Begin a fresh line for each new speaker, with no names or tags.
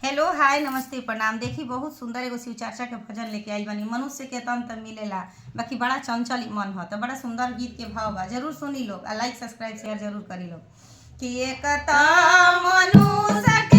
Hello hi नमस्ते प्रणाम। देखी बहुत सुंदर एगो शिव चर्चा के भजन लेके आई बनी। मनुष्य के तन त मिलेला बाकी बड़ा चंचल मन ह, तो बड़ा सुंदर गीत के भाव बा, जरूर सुनी लोग। लाइक सब्सक्राइब शेयर जरूर करी लोग। कि एक त मनुष्य